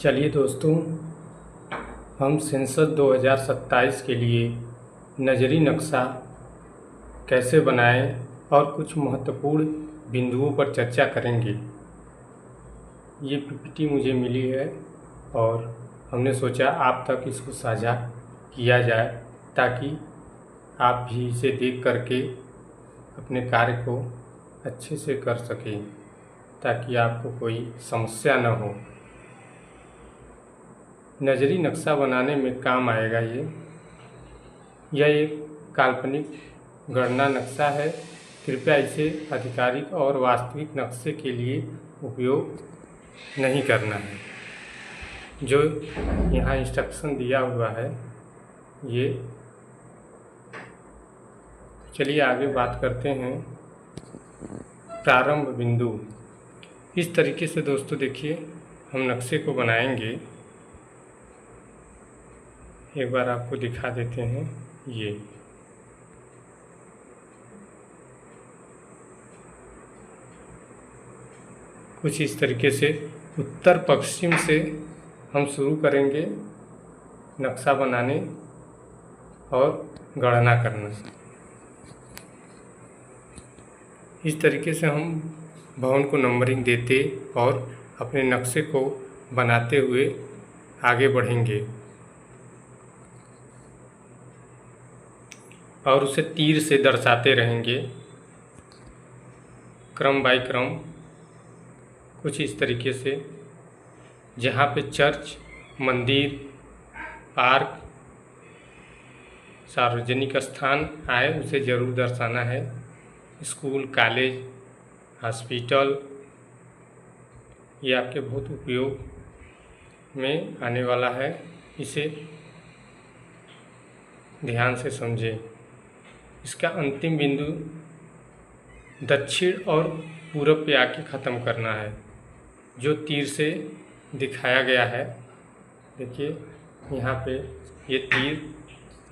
चलिए दोस्तों, हम सेंसस 2027 के लिए नज़री नक्शा कैसे बनाएं और कुछ महत्वपूर्ण बिंदुओं पर चर्चा करेंगे। ये पीपीटी मुझे मिली है और हमने सोचा आप तक इसको साझा किया जाए ताकि आप भी इसे देख करके अपने कार्य को अच्छे से कर सकें, ताकि आपको कोई समस्या न हो। नज़री नक्शा बनाने में काम आएगा यह एक काल्पनिक गणना नक्शा है। कृपया इसे आधिकारिक और वास्तविक नक्शे के लिए उपयोग नहीं करना है। जो यहाँ इंस्ट्रक्शन दिया हुआ है ये। चलिए आगे बात करते हैं। प्रारंभ बिंदु। इस तरीके से दोस्तों देखिए, हम नक्शे को बनाएंगे। एक बार आपको दिखा देते हैं। ये कुछ इस तरीके से उत्तर पश्चिम से हम शुरू करेंगे नक्शा बनाने और गणना करना। इस तरीके से हम भवन को नंबरिंग देते और अपने नक्शे को बनाते हुए आगे बढ़ेंगे और उसे तीर से दर्शाते रहेंगे क्रम बाय क्रम। कुछ इस तरीके से जहाँ पे चर्च, मंदिर, पार्क, सार्वजनिक स्थान आए उसे ज़रूर दर्शाना है। स्कूल, कॉलेज, हॉस्पिटल, ये आपके बहुत उपयोग में आने वाला है। इसे ध्यान से समझें। इसका अंतिम बिंदु दक्षिण और पूरब पे आके ख़त्म करना है, जो तीर से दिखाया गया है। देखिए यहाँ पे ये तीर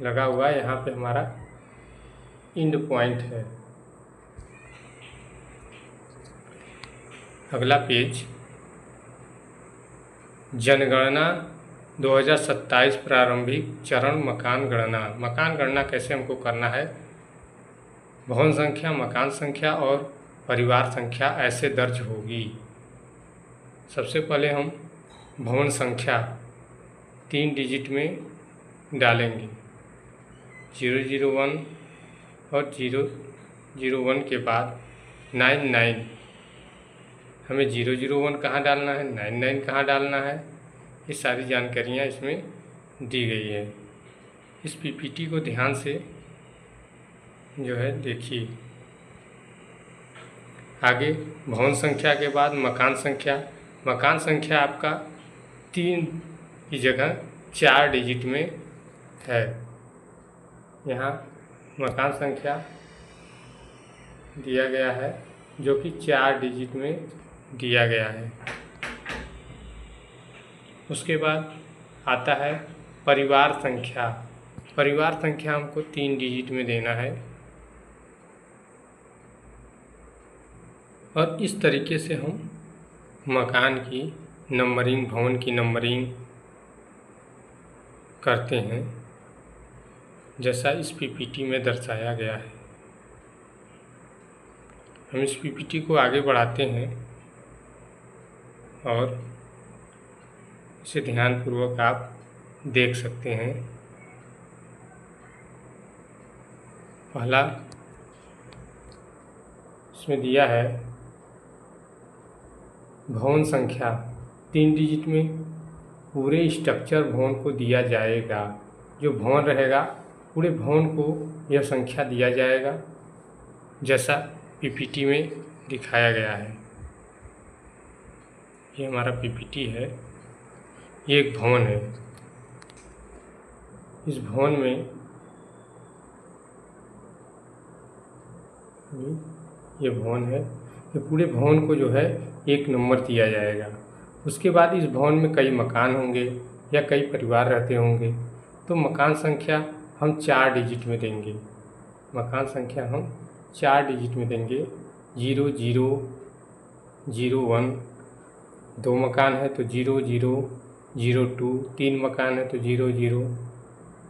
लगा हुआ है, यहाँ पे हमारा एंड पॉइंट है। अगला पेज, जनगणना 2027 प्रारंभिक चरण मकान गणना। मकान गणना कैसे हमको करना है? भवन संख्या, मकान संख्या और परिवार संख्या ऐसे दर्ज होगी। सबसे पहले हम भवन संख्या 3 डिजिट में डालेंगे। 001 और 001 के बाद 99। हमें 001 कहाँ डालना है, 99 कहाँ डालना है, ये सारी जानकारियाँ इसमें दी गई है। इस पीपीटी को ध्यान से जो है देखिए। आगे भवन संख्या के बाद मकान संख्या। मकान संख्या आपका 3 की जगह 4 डिजिट में है। यहाँ मकान संख्या दिया गया है जो कि 4 डिजिट में दिया गया है। उसके बाद आता है परिवार संख्या। परिवार संख्या हमको 3 डिजिट में देना है और इस तरीके से हम मकान की नंबरिंग, भवन की नंबरिंग करते हैं जैसा इस पीपीटी में दर्शाया गया है। हम इस पीपीटी को आगे बढ़ाते हैं और इसे ध्यानपूर्वक आप देख सकते हैं। पहला इसमें दिया है भवन संख्या 3 डिजिट में पूरे स्ट्रक्चर भवन को दिया जाएगा। जो भवन रहेगा पूरे भवन को यह संख्या दिया जाएगा जैसा पीपीटी में दिखाया गया है। ये हमारा पीपीटी है। ये एक भवन है। इस भवन में ये भवन है। ये पूरे भवन को जो है 1 नंबर दिया जाएगा। उसके बाद इस भवन में कई मकान होंगे या कई परिवार रहते होंगे, तो मकान संख्या हम 4 डिजिट में देंगे। मकान संख्या हम 4 डिजिट में देंगे। 0001 2 मकान है तो 0001 02, 3 मकान है तो 00,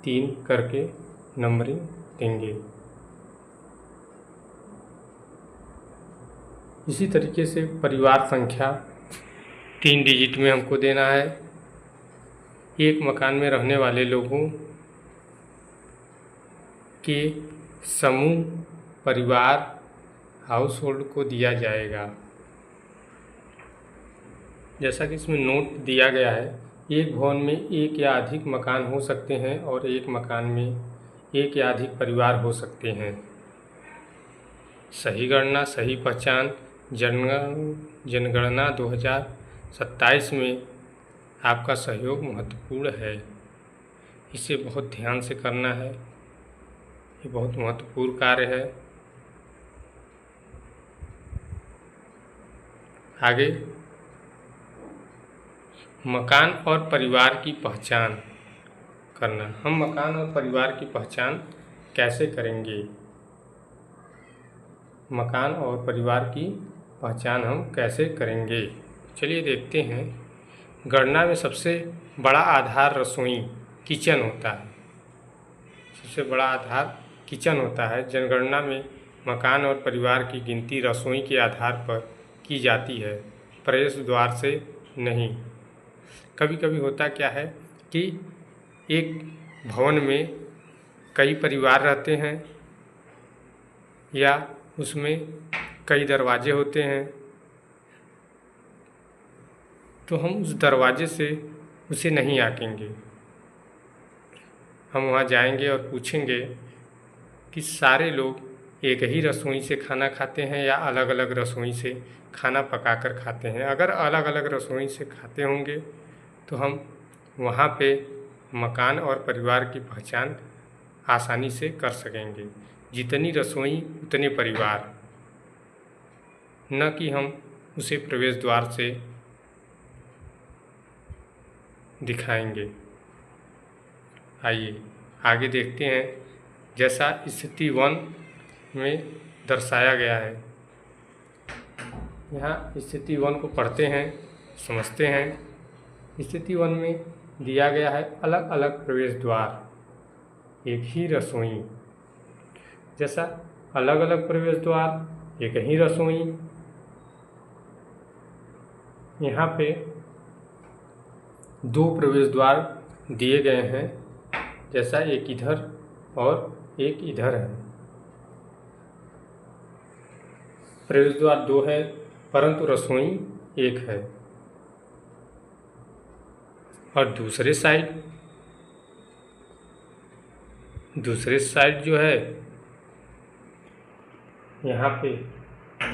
3 करके नंबरिंग देंगे। इसी तरीके से परिवार संख्या 3 डिजिट में हमको देना है। एक मकान में रहने वाले लोगों के समूह परिवार हाउस होल्ड को दिया जाएगा। जैसा कि इसमें नोट दिया गया है, एक भवन में एक या अधिक मकान हो सकते हैं और एक मकान में एक या अधिक परिवार हो सकते हैं। सही गणना सही पहचान जनगणना 2027 में आपका सहयोग महत्वपूर्ण है। इसे बहुत ध्यान से करना है, ये बहुत महत्वपूर्ण कार्य है। आगे मकान और परिवार की पहचान करना। हम मकान और परिवार की पहचान कैसे करेंगे? मकान और परिवार की पहचान हम कैसे करेंगे? चलिए देखते हैं। गणना में सबसे बड़ा आधार रसोई किचन होता है। सबसे बड़ा आधार किचन होता है। जनगणना में मकान और परिवार की गिनती रसोई के आधार पर की जाती है, प्रवेश द्वार से नहीं। कभी कभी होता क्या है कि एक भवन में कई परिवार रहते हैं या उसमें कई दरवाजे होते हैं, तो हम उस दरवाजे से उसे नहीं आंकेंगे। हम वहाँ जाएंगे और पूछेंगे कि सारे लोग एक ही रसोई से खाना खाते हैं या अलग अलग रसोई से खाना पकाकर खाते हैं। अगर अलग अलग रसोई से खाते होंगे तो हम वहाँ पे मकान और परिवार की पहचान आसानी से कर सकेंगे। जितनी रसोई उतने परिवार, न कि हम उसे प्रवेश द्वार से दिखाएंगे। आइए आगे देखते हैं। जैसा स्थिति 1 में दर्शाया गया है, यहाँ स्थिति 1 को पढ़ते हैं, समझते हैं। स्थिति 1 में दिया गया है अलग अलग प्रवेश द्वार, एक ही रसोई। जैसा अलग अलग प्रवेश द्वार, एक ही रसोई। यहाँ पे 2 प्रवेश द्वार दिए गए हैं, जैसा एक इधर और एक इधर है। प्रवेश द्वार 2 है परंतु रसोई 1 है। और दूसरे साइड जो है, यहाँ पे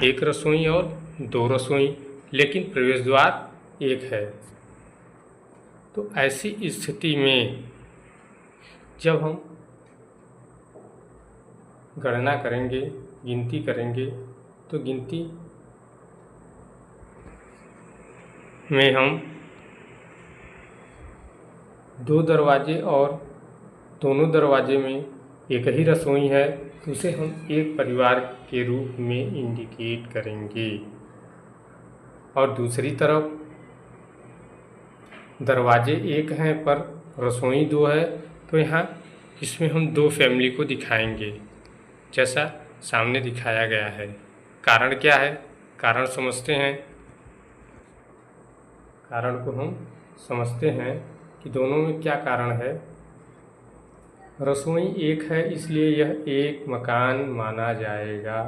1 रसोई और 2 रसोई, लेकिन प्रवेश द्वार 1 है। तो ऐसी स्थिति में जब हम गणना करेंगे, गिनती करेंगे, तो गिनती में हम 2 दरवाजे और दोनों दरवाजे में एक ही रसोई है, तो उसे हम एक परिवार के रूप में इंडिकेट करेंगे। और दूसरी तरफ दरवाजे 1 हैं पर रसोई 2 है, तो यहाँ इसमें हम 2 फैमिली को दिखाएंगे, जैसा सामने दिखाया गया है। कारण क्या है? कारण समझते हैं। कारण को हम समझते हैं कि दोनों में क्या कारण है। रसोई 1 है इसलिए यह एक मकान माना जाएगा,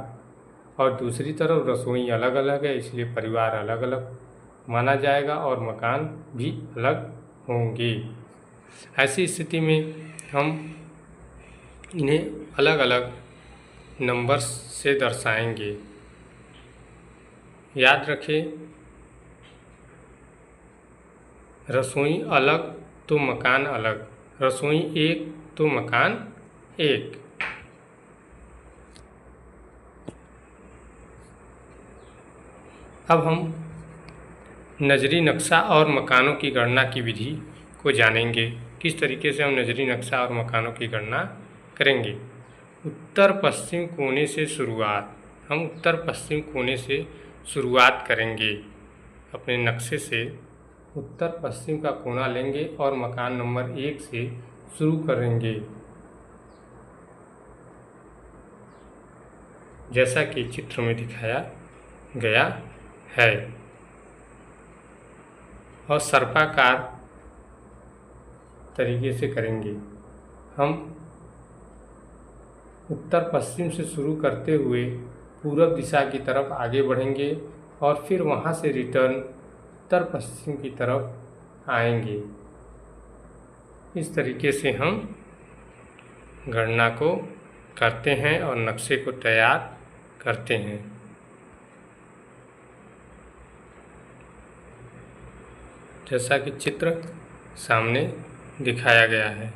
और दूसरी तरफ रसोई अलग अलग है इसलिए परिवार अलग अलग माना जाएगा और मकान भी अलग होंगे। ऐसी स्थिति में हम इन्हें अलग अलग नंबर्स से दर्शाएंगे। याद रखें, रसोई अलग तो मकान अलग, रसोई 1 तो मकान 1। अब हम नजरी नक्शा और मकानों की गणना की विधि को जानेंगे। किस तरीके से हम नजरी नक्शा और मकानों की गणना करेंगे। उत्तर पश्चिम कोने से शुरुआत। हम उत्तर पश्चिम कोने से शुरुआत करेंगे। अपने नक्शे से उत्तर पश्चिम का कोना लेंगे और मकान नंबर 1 से शुरू करेंगे, जैसा कि चित्र में दिखाया गया है, और सर्पाकार तरीके से करेंगे। हम उत्तर पश्चिम से शुरू करते हुए पूरब दिशा की तरफ आगे बढ़ेंगे और फिर वहाँ से रिटर्न उत्तर पश्चिम की तरफ आएंगे। इस तरीके से हम गणना को करते हैं और नक्शे को तैयार करते हैं। जैसा कि चित्र सामने दिखाया गया है,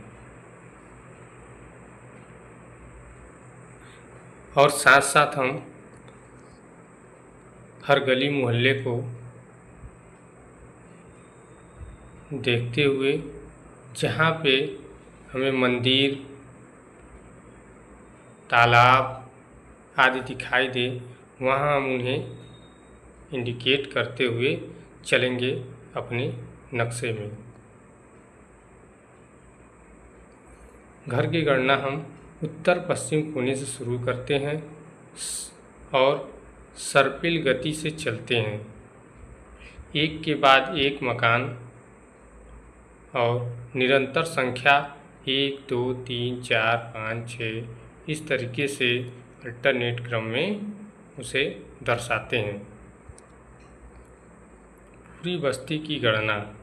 और साथ साथ हम हर गली मोहल्ले को देखते हुए जहाँ पे हमें मंदिर, तालाब आदि दिखाई दे, वहाँ हम उन्हें इंडिकेट करते हुए चलेंगे अपने नक्शे में। घर की गणना हम उत्तर पश्चिम कोने से शुरू करते हैं और सर्पिल गति से चलते हैं, एक के बाद एक मकान, और निरंतर संख्या 1 2 3 4 5 6 इस तरीके से अल्टरनेट क्रम में उसे दर्शाते हैं। पूरी बस्ती की गणना।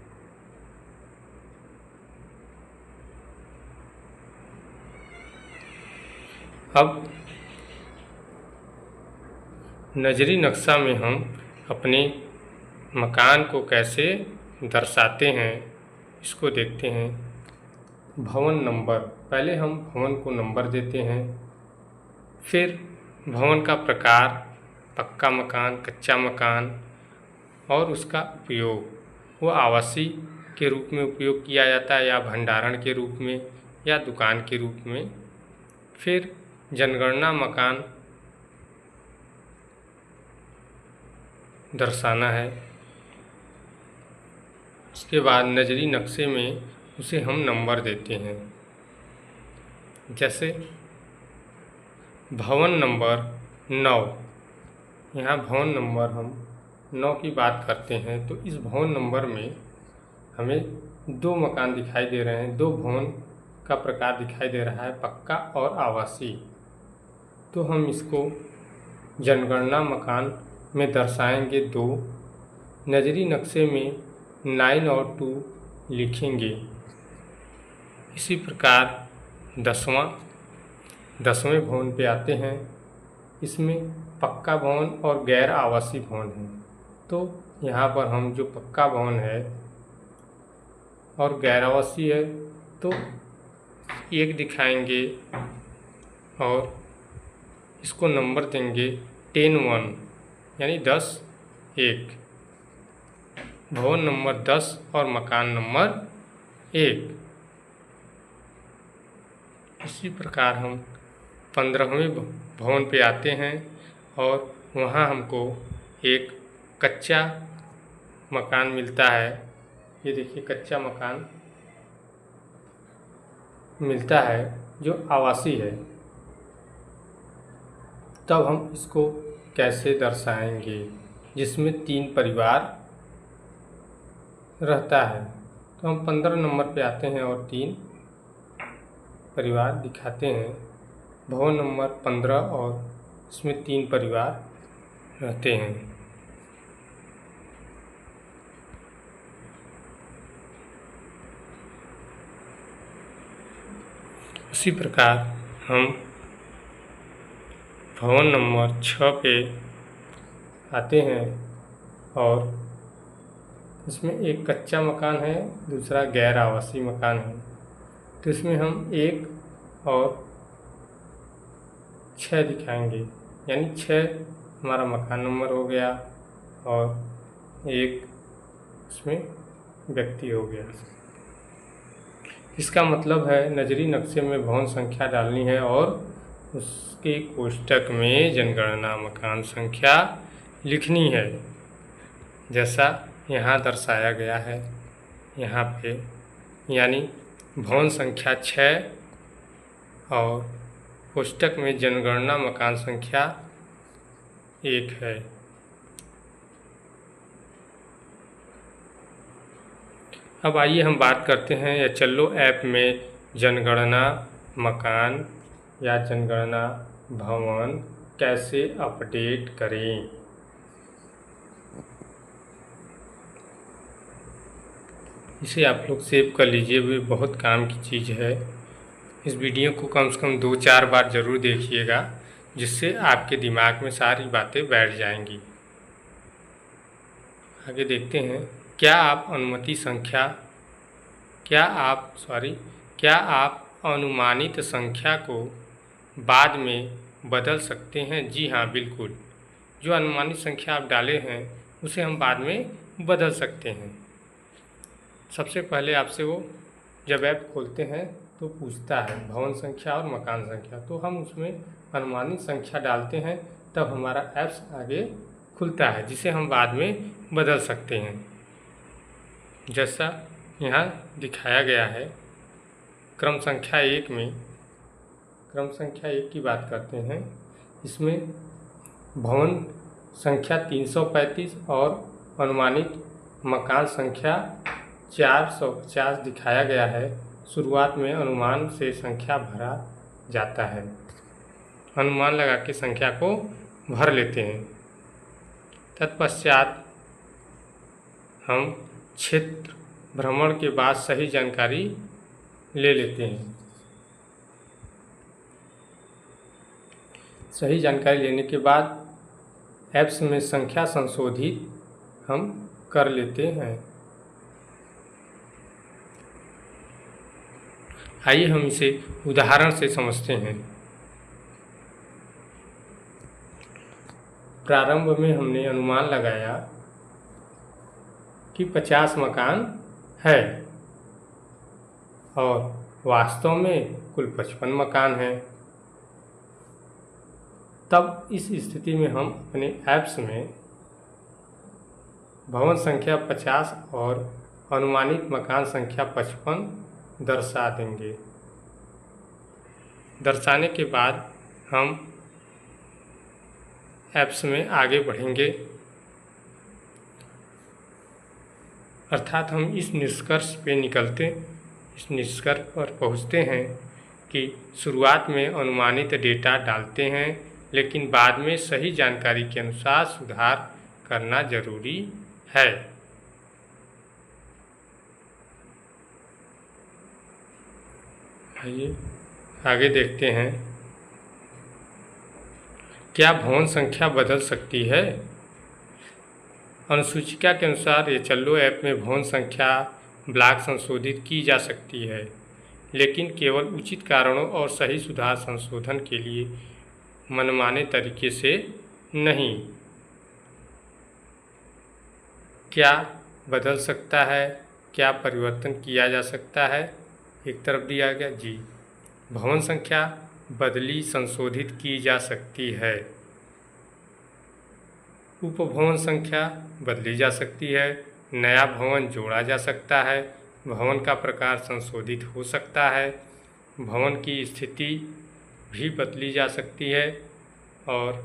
अब नजरी नक्शा में हम अपने मकान को कैसे दर्शाते हैं इसको देखते हैं। भवन नंबर, पहले हम भवन को नंबर देते हैं, फिर भवन का प्रकार, पक्का मकान, कच्चा मकान, और उसका उपयोग, वो आवासीय के रूप में उपयोग किया जाता है या भंडारण के रूप में या दुकान के रूप में। फिर जनगणना मकान दर्शाना है। उसके बाद नजरी नक्शे में उसे हम नंबर देते हैं। जैसे भवन नंबर 9, यहाँ भवन नंबर हम 9 की बात करते हैं, तो इस भवन नंबर में हमें 2 मकान दिखाई दे रहे हैं, 2 भवन का प्रकार दिखाई दे रहा है, पक्का और आवासीय। तो हम इसको जनगणना मकान में दर्शाएंगे 2, नजरी नक्शे में 9 और 2 लिखेंगे। इसी प्रकार 10वें भवन पे आते हैं। इसमें पक्का भवन और गैर आवासीय भवन है, तो यहाँ पर हम जो पक्का भवन है और गैर आवासीय है तो 1 दिखाएंगे और इसको नंबर देंगे 10-1, यानी 10-1। भवन नंबर 10 और मकान नंबर 1। इसी प्रकार हम 15वें भवन पे आते हैं और वहाँ हमको एक कच्चा मकान मिलता है। ये देखिए कच्चा मकान मिलता है जो आवासीय है। तब हम इसको कैसे दर्शाएंगे, जिसमें 3 परिवार रहता है। तो हम 15 नंबर पे आते हैं और 3 परिवार दिखाते हैं। भवन नंबर 15 और इसमें 3 परिवार रहते हैं। उसी प्रकार हम भवन नंबर 6 पे आते हैं और इसमें एक कच्चा मकान है, दूसरा गैर आवासीय मकान है। तो इसमें हम 1 और 6 दिखाएंगे, यानी 6 हमारा मकान नंबर हो गया और 1 इसमें व्यक्ति हो गया। इसका मतलब है नजरी नक्शे में भवन संख्या डालनी है और उसके कोष्ठक में जनगणना मकान संख्या लिखनी है, जैसा यहाँ दर्शाया गया है यहाँ पे, यानी भवन संख्या 6 और कोष्ठक में जनगणना मकान संख्या 1 है। अब आइए हम बात करते हैं एचएलओ ऐप में जनगणना मकान या जनगणना भवन कैसे अपडेट करें। इसे आप लोग सेव कर लीजिए, भी बहुत काम की चीज़ है। इस वीडियो को कम से कम 2-4 बार ज़रूर देखिएगा, जिससे आपके दिमाग में सारी बातें बैठ जाएंगी। आगे देखते हैं, क्या आप अनुमति संख्या क्या आप अनुमानित संख्या को बाद में बदल सकते हैं? जी हाँ, बिल्कुल। जो अनुमानित संख्या आप डाले हैं उसे हम बाद में बदल सकते हैं। सबसे पहले आपसे वो जब ऐप खोलते हैं तो पूछता है भवन संख्या और मकान संख्या, तो हम उसमें अनुमानित संख्या डालते हैं, तब हमारा ऐप्स आगे खुलता है, जिसे हम बाद में बदल सकते हैं। जैसा यहाँ दिखाया गया है, क्रम संख्या 1 में, क्रम संख्या 1 की बात करते हैं। इसमें भवन संख्या 335 और अनुमानित मकान संख्या 450 दिखाया गया है। शुरुआत में अनुमान से संख्या भरा जाता है, अनुमान लगा के संख्या को भर लेते हैं। तत्पश्चात हम क्षेत्र भ्रमण के बाद सही जानकारी ले लेते हैं। सही जानकारी लेने के बाद ऐप्स में संख्या संशोधित हम कर लेते हैं। आइए हम इसे उदाहरण से समझते हैं। प्रारंभ में हमने अनुमान लगाया कि 50 मकान है और वास्तव में कुल 55 मकान हैं। तब इस स्थिति में हम अपने ऐप्स में भवन संख्या 50 और अनुमानित मकान संख्या 55 दर्शा देंगे। दर्शाने के बाद हम ऐप्स में आगे बढ़ेंगे, अर्थात हम इस निष्कर्ष पर पहुंचते हैं कि शुरुआत में अनुमानित डेटा डालते हैं, लेकिन बाद में सही जानकारी के अनुसार सुधार करना जरूरी है। आइए आगे देखते हैं, क्या भवन संख्या बदल सकती है? अनुसूचिका के अनुसार एचएलओ ऐप में भवन संख्या ब्लॉक संशोधित की जा सकती है, लेकिन केवल उचित कारणों और सही सुधार संशोधन के लिए, मनमाने तरीके से नहीं। क्या बदल सकता है? क्या परिवर्तन किया जा सकता है? एक तरफ दिया गया जी, भवन संख्या बदली संशोधित की जा सकती है। उपभवन संख्या बदली जा सकती है, नया भवन जोड़ा जा सकता है, भवन का प्रकार संशोधित हो सकता है, भवन की स्थिति भी बदली जा सकती है और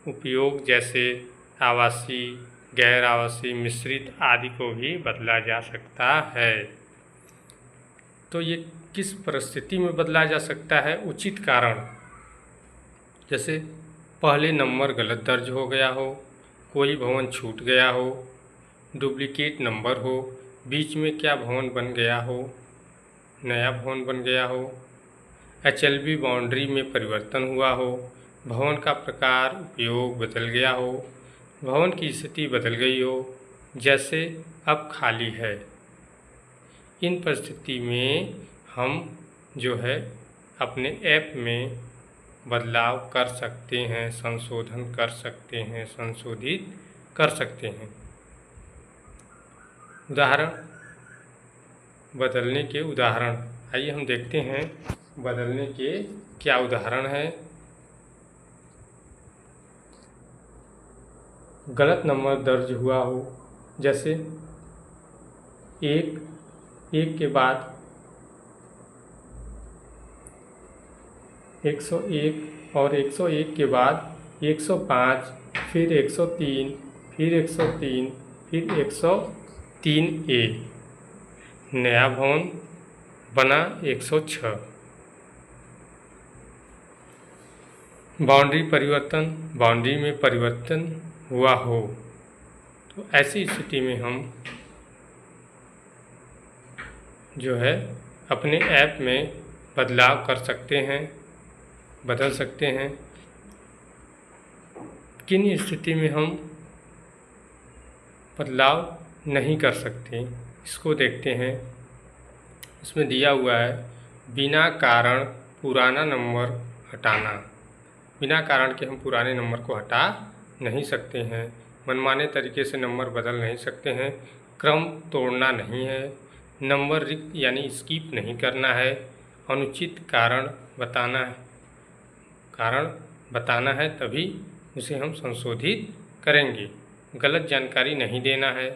उपयोग जैसे आवासीय, गैर आवासीय, मिश्रित आदि को भी बदला जा सकता है। तो ये किस परिस्थिति में बदला जा सकता है? उचित कारण, जैसे पहले नंबर गलत दर्ज हो गया हो, कोई भवन छूट गया हो, डुप्लीकेट नंबर हो, बीच में क्या भवन बन गया हो, नया भवन बन गया हो, एचएलबी बाउंड्री में परिवर्तन हुआ हो, भवन का प्रकार उपयोग बदल गया हो, भवन की स्थिति बदल गई हो, जैसे अब खाली है। इन परिस्थिति में हम जो है अपने ऐप में बदलाव कर सकते हैं, संशोधन कर सकते हैं, संशोधित कर सकते हैं। उदाहरण, बदलने के उदाहरण। आइए हम देखते हैं बदलने के क्या उदाहरण है। गलत नंबर दर्ज हुआ हो, जैसे एक के बाद 101 और 101 के बाद 105, फिर 103, फिर 103, फिर 103A। नया भवन बना 106। बाउंड्री में परिवर्तन हुआ हो तो ऐसी स्थिति में हम जो है अपने ऐप में बदलाव कर सकते हैं, बदल सकते हैं। किन स्थिति में हम बदलाव नहीं कर सकते, इसको देखते हैं। इसमें दिया हुआ है बिना कारण पुराना नंबर हटाना। बिना कारण के हम पुराने नंबर को हटा नहीं सकते हैं। मनमाने तरीके से नंबर बदल नहीं सकते हैं। क्रम तोड़ना नहीं है। नंबर रिक्त यानी स्किप नहीं करना है। अनुचित कारण बताना है तभी उसे हम संशोधित करेंगे। गलत जानकारी नहीं देना है,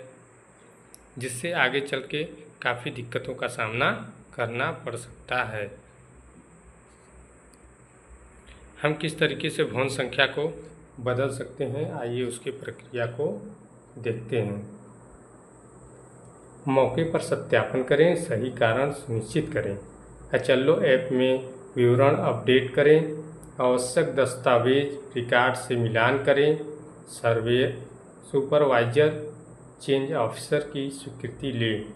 जिससे आगे चल के काफ़ी दिक्कतों का सामना करना पड़ सकता है। हम किस तरीके से भवन संख्या को बदल सकते हैं, आइए उसकी प्रक्रिया को देखते हैं। मौके पर सत्यापन करें, सही कारण सुनिश्चित करें। HLO ऐप में विवरण अपडेट करें। आवश्यक दस्तावेज रिकॉर्ड से मिलान करें। सर्वे सुपरवाइजर चेंज ऑफिसर की स्वीकृति लें।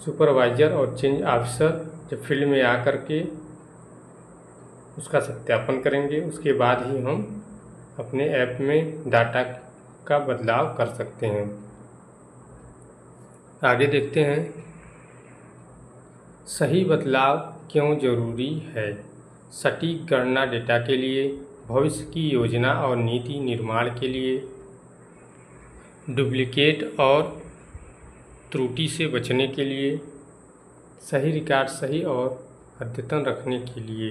सुपरवाइजर और चेंज ऑफिसर जब फील्ड में आकर के उसका सत्यापन करेंगे, उसके बाद ही हम अपने ऐप में डाटा का बदलाव कर सकते हैं। आगे देखते हैं, सही बदलाव क्यों जरूरी है। सटीक गणना डेटा के लिए, भविष्य की योजना और नीति निर्माण के लिए, डुप्लिकेट और त्रुटि से बचने के लिए, सही रिकॉर्ड सही और अद्यतन रखने के लिए।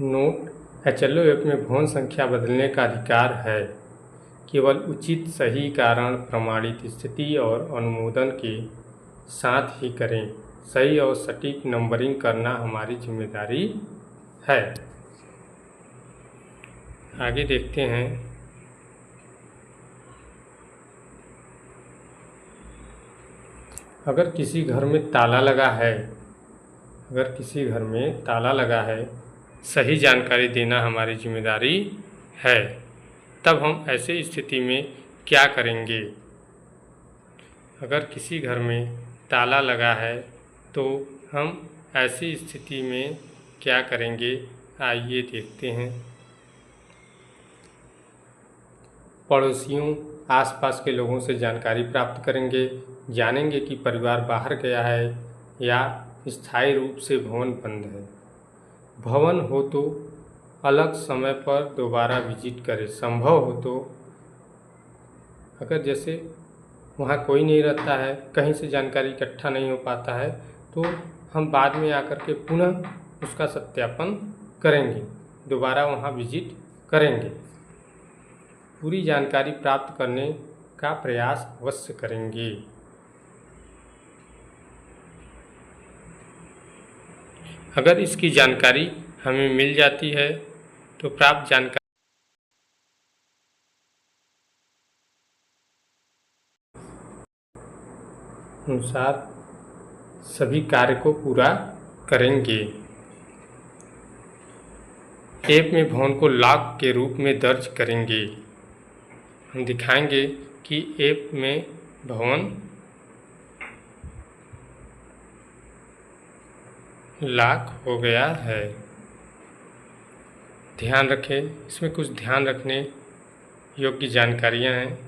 नोट: HLO ऐप में भवन संख्या बदलने का अधिकार है। केवल उचित सही कारण, प्रमाणित स्थिति और अनुमोदन के साथ ही करें। सही और सटीक नंबरिंग करना हमारी जिम्मेदारी है। आगे देखते हैं, अगर किसी घर में ताला लगा है, सही जानकारी देना हमारी जिम्मेदारी है। तब हम ऐसे स्थिति में क्या करेंगे। अगर किसी घर में ताला लगा है तो हम ऐसी स्थिति में क्या करेंगे, आइए देखते हैं। पड़ोसियों, आसपास के लोगों से जानकारी प्राप्त करेंगे। जानेंगे कि परिवार बाहर गया है या स्थायी रूप से भवन बंद है। भवन हो तो अलग समय पर दोबारा विजिट करें। संभव हो तो अगर जैसे वहाँ कोई नहीं रहता है, कहीं से जानकारी इकट्ठा नहीं हो पाता है, तो हम बाद में आकर के पुनः उसका सत्यापन करेंगे, दोबारा वहाँ विजिट करेंगे। पूरी जानकारी प्राप्त करने का प्रयास अवश्य करेंगे। अगर इसकी जानकारी हमें मिल जाती है तो प्राप्त जानकारी अनुसार सभी कार्य को पूरा करेंगे। ऐप में भवन को लॉक के रूप में दर्ज करेंगे। हम दिखाएंगे कि ऐप में भवन लॉक हो गया है। ध्यान रखें, इसमें कुछ ध्यान रखने योग्य जानकारियां हैं,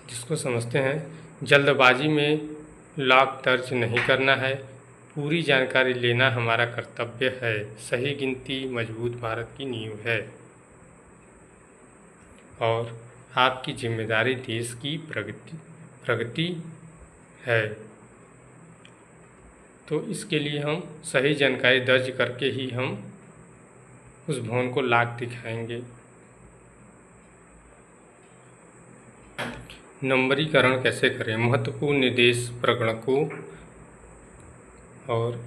जिसको समझते हैं। जल्दबाजी में लॉक दर्ज नहीं करना है। पूरी जानकारी लेना हमारा कर्तव्य है। सही गिनती मजबूत भारत की नींव है और आपकी जिम्मेदारी देश की प्रगति है। तो इसके लिए हम सही जानकारी दर्ज करके ही हम उस भवन को लायक दिखाएंगे। नंबरीकरण कैसे करें? महत्वपूर्ण निर्देश प्रगणकों और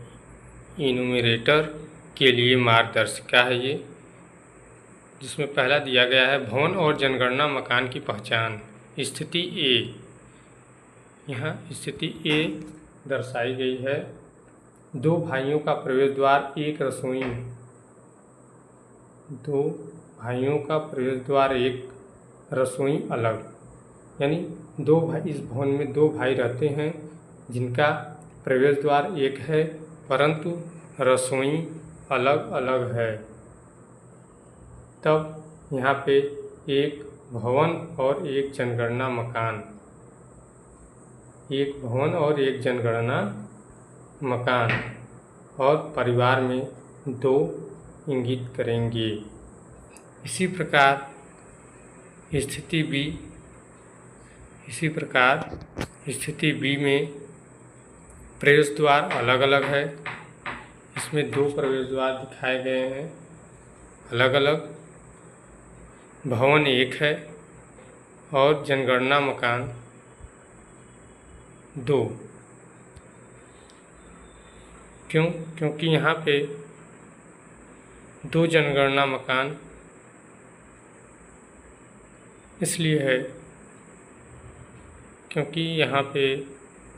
इनुमेरेटर के लिए मार्गदर्शिका है ये, जिसमें पहला दिया गया है भवन और जनगणना मकान की पहचान। स्थिति ए, यहाँ स्थिति ए दर्शाई गई है। दो भाइयों का प्रवेश द्वार, एक रसोई। दो भाइयों का प्रवेश द्वार, एक रसोई अलग, यानी दो भाई, इस भवन में दो भाई रहते हैं जिनका प्रवेश द्वार एक है परंतु रसोई अलग अलग है। तब यहाँ पे एक भवन और एक जनगणना मकान, एक भवन और एक जनगणना मकान और परिवार में दो इंगित करेंगे। इसी प्रकार स्थिति बी में प्रवेश द्वार अलग अलग है। इसमें दो प्रवेश द्वार दिखाए गए हैं अलग अलग, भवन एक है और जनगणना मकान दो। क्योंकि यहाँ पे दो जनगणना मकान इसलिए है क्योंकि यहाँ पे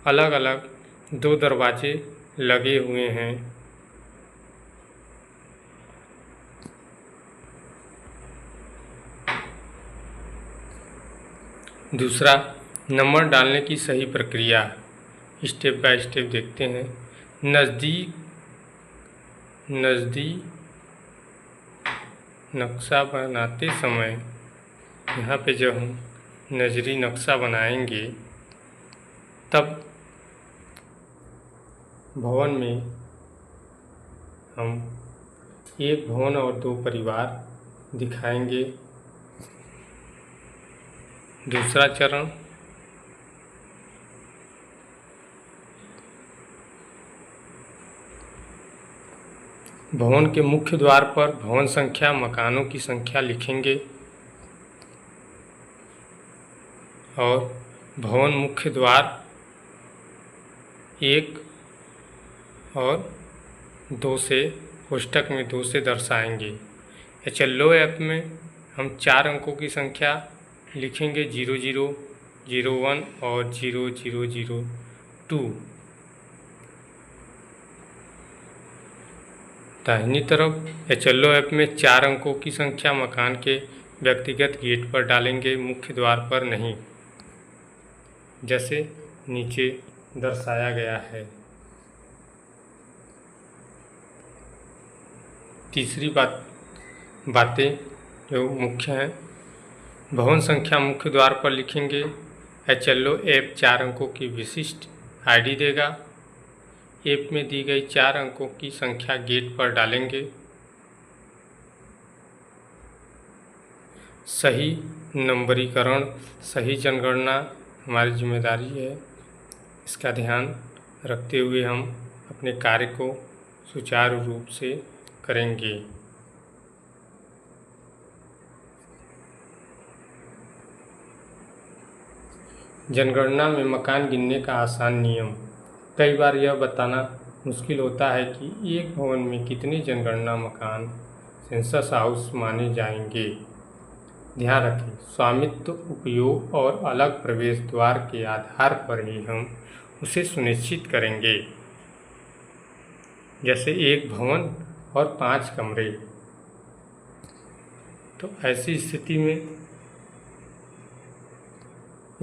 अलग अलग दो दरवाजे लगे हुए हैं। दूसरा, नंबर डालने की सही प्रक्रिया, स्टेप बाय स्टेप देखते हैं। नज़दीक नक्शा बनाते समय, यहाँ पे जब हम नजरी नक्शा बनाएंगे तब भवन में हम एक भवन और दो परिवार दिखाएंगे। दूसरा चरण, भवन के मुख्य द्वार पर भवन संख्या, मकानों की संख्या लिखेंगे और भवन मुख्य द्वार एक और दो से कोष्ठक में दो से दर्शाएंगे। HLO ऐप में हम 4 अंकों की संख्या लिखेंगे 00, 01 और 0002। दाहिनी तरफ HLO ऐप में 4 अंकों की संख्या मकान के व्यक्तिगत गेट पर डालेंगे, मुख्य द्वार पर नहीं, जैसे नीचे दर्शाया गया है। तीसरी बातें जो मुख्य हैं, भवन संख्या मुख्य द्वार पर लिखेंगे। HLO ऐप 4 अंकों की विशिष्ट ID देगा। ऐप में दी गई 4 अंकों की संख्या गेट पर डालेंगे। सही नंबरीकरण, सही जनगणना हमारी जिम्मेदारी है। इसका ध्यान रखते हुए हम अपने कार्य को सुचारू रूप से करेंगे। जनगणना में मकान गिनने का आसान नियम। कई बार यह बताना मुश्किल होता है कि एक भवन में कितने जनगणना मकान सेंसस हाउस माने जाएंगे। ध्यान रखें, स्वामित्व, उपयोग और अलग प्रवेश द्वार के आधार पर ही हम उसे सुनिश्चित करेंगे। जैसे एक भवन और 5 कमरे, तो ऐसी स्थिति में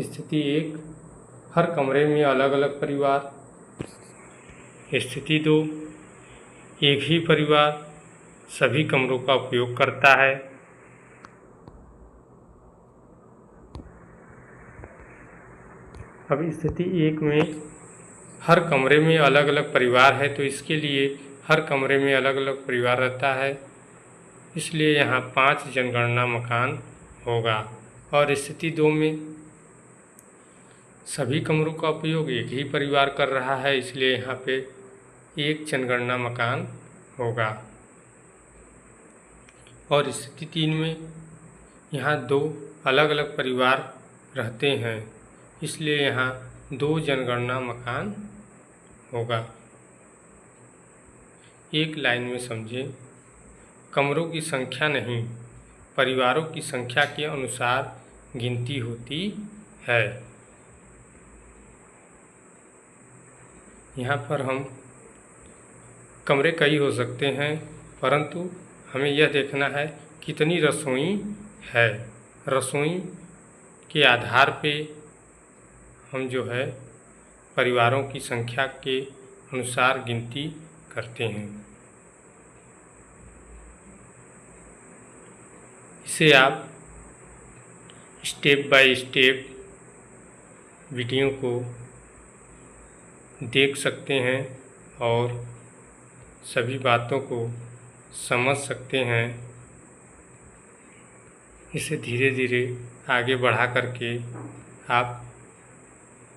स्थिति 1, हर कमरे में अलग अलग परिवार। स्थिति 2, एक ही परिवार सभी कमरों का उपयोग करता है। अब स्थिति 1 में हर कमरे में अलग अलग परिवार है, तो इसके लिए हर कमरे में अलग अलग परिवार रहता है, इसलिए यहाँ 5 जनगणना मकान होगा। और स्थिति 2 में सभी कमरों का उपयोग एक ही परिवार कर रहा है, इसलिए यहाँ पे एक जनगणना मकान होगा। और स्थिति 3 में यहाँ 2 अलग अलग परिवार रहते हैं, इसलिए यहाँ 2 जनगणना मकान होगा। एक लाइन में समझें, कमरों की संख्या नहीं, परिवारों की संख्या के अनुसार गिनती होती है। यहाँ पर हम कमरे कई हो सकते हैं, परंतु हमें यह देखना है कितनी रसोई है। रसोई के आधार पे हम जो है परिवारों की संख्या के अनुसार गिनती करते हैं। इसे आप स्टेप बाय स्टेप वीडियो को देख सकते हैं और सभी बातों को समझ सकते हैं। इसे धीरे धीरे आगे बढ़ा करके आप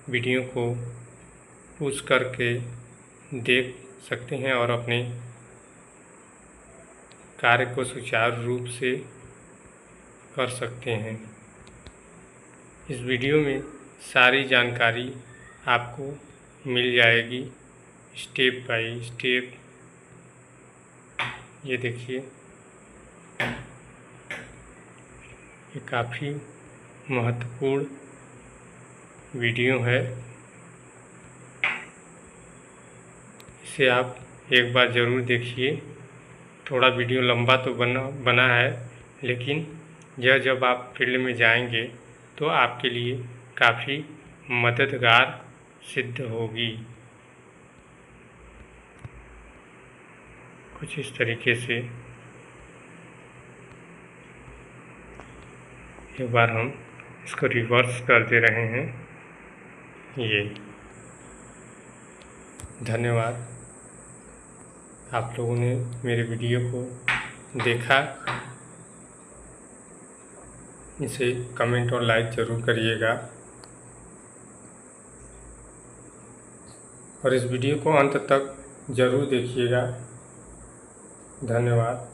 वीडियो को पूछ करके देख सकते हैं और अपने कार्य को सुचारू रूप से कर सकते हैं। इस वीडियो में सारी जानकारी आपको मिल जाएगी स्टेप बाय स्टेप। ये देखिए, ये काफ़ी महत्वपूर्ण वीडियो है। इसे आप एक बार ज़रूर देखिए। थोड़ा वीडियो लंबा तो बना है, लेकिन यह जब आप फील्ड में जाएंगे तो आपके लिए काफ़ी मददगार सिद्ध होगी। कुछ इस तरीके से एक बार हम इसको रिवर्स कर दे रहे हैं। ये धन्यवाद, आप लोगों ने मेरे वीडियो को देखा। इसे कमेंट और लाइक ज़रूर करिएगा और इस वीडियो को अंत तक ज़रूर देखिएगा। धन्यवाद।